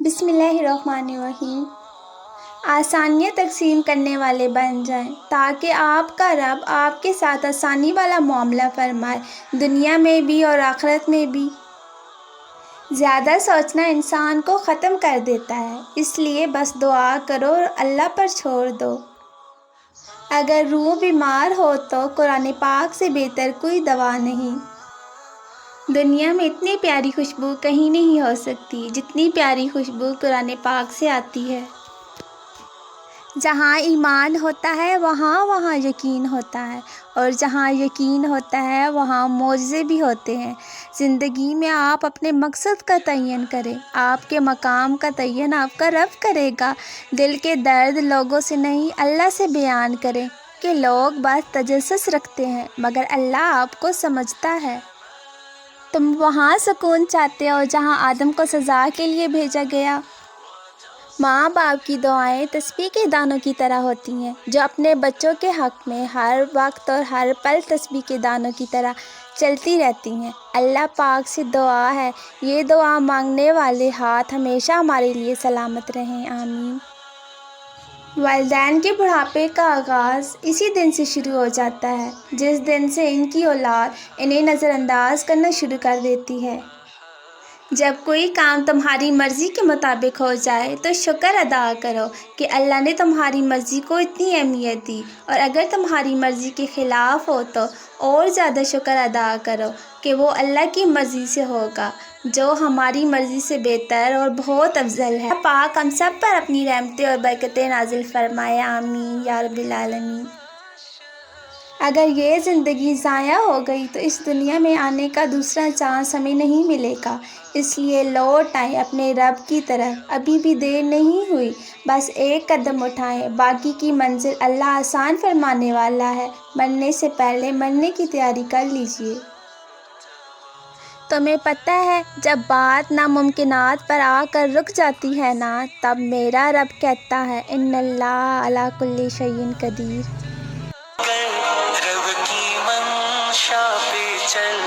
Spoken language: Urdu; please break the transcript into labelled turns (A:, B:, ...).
A: بسم اللہ الرحمن الرحیم۔ آسانیاں تقسیم کرنے والے بن جائیں تاکہ آپ کا رب آپ کے ساتھ آسانی والا معاملہ فرمائے، دنیا میں بھی اور آخرت میں بھی۔ زیادہ سوچنا انسان کو ختم کر دیتا ہے، اس لیے بس دعا کرو اور اللہ پر چھوڑ دو۔ اگر روح بیمار ہو تو قرآن پاک سے بہتر کوئی دوا نہیں۔ دنیا میں اتنی پیاری خوشبو کہیں نہیں ہو سکتی جتنی پیاری خوشبو قرآن پاک سے آتی ہے۔ جہاں ایمان ہوتا ہے وہاں یقین ہوتا ہے، اور جہاں یقین ہوتا ہے وہاں معجزے بھی ہوتے ہیں۔ زندگی میں آپ اپنے مقصد کا تعین کریں، آپ کے مقام کا تعین آپ کا رب کرے گا۔ دل کے درد لوگوں سے نہیں اللہ سے بیان کریں کہ لوگ بس تجسس رکھتے ہیں مگر اللہ آپ کو سمجھتا ہے۔ تم وہاں سکون چاہتے ہو جہاں آدم کو سزا کے لیے بھیجا گیا۔ ماں باپ کی دعائیں تسبیح کے دانوں کی طرح ہوتی ہیں جو اپنے بچوں کے حق میں ہر وقت اور ہر پل تسبیح کے دانوں کی طرح چلتی رہتی ہیں۔ اللہ پاک سے دعا ہے یہ دعا مانگنے والے ہاتھ ہمیشہ ہمارے لیے سلامت رہیں، آمین۔ والدین کے بڑھاپے کا آغاز اسی دن سے شروع ہو جاتا ہے جس دن سے ان کی اولاد انہیں نظر انداز کرنا شروع کر دیتی ہے۔ جب کوئی کام تمہاری مرضی کے مطابق ہو جائے تو شکر ادا کرو کہ اللہ نے تمہاری مرضی کو اتنی اہمیت دی، اور اگر تمہاری مرضی کے خلاف ہو تو اور زیادہ شکر ادا کرو کہ وہ اللہ کی مرضی سے ہوگا جو ہماری مرضی سے بہتر اور بہت افضل ہے۔ اللہ پاک ہم سب پر اپنی رحمتیں اور برکتیں نازل فرمائے، آمین یا رب العالمین۔ اگر یہ زندگی ضائع ہو گئی تو اس دنیا میں آنے کا دوسرا چانس ہمیں نہیں ملے گا، اس لیے لوٹ آئیں اپنے رب کی طرف، ابھی بھی دیر نہیں ہوئی، بس ایک قدم اٹھائیں، باقی کی منزل اللہ آسان فرمانے والا ہے۔ مرنے سے پہلے مرنے کی تیاری کر لیجئے۔ تمہیں پتہ ہے جب بات ناممکنات پر آ کر رک جاتی ہے نا، تب میرا رب کہتا ہے ان اللہ علی کل شیء قدیر۔
B: رب کی منشا پہ چل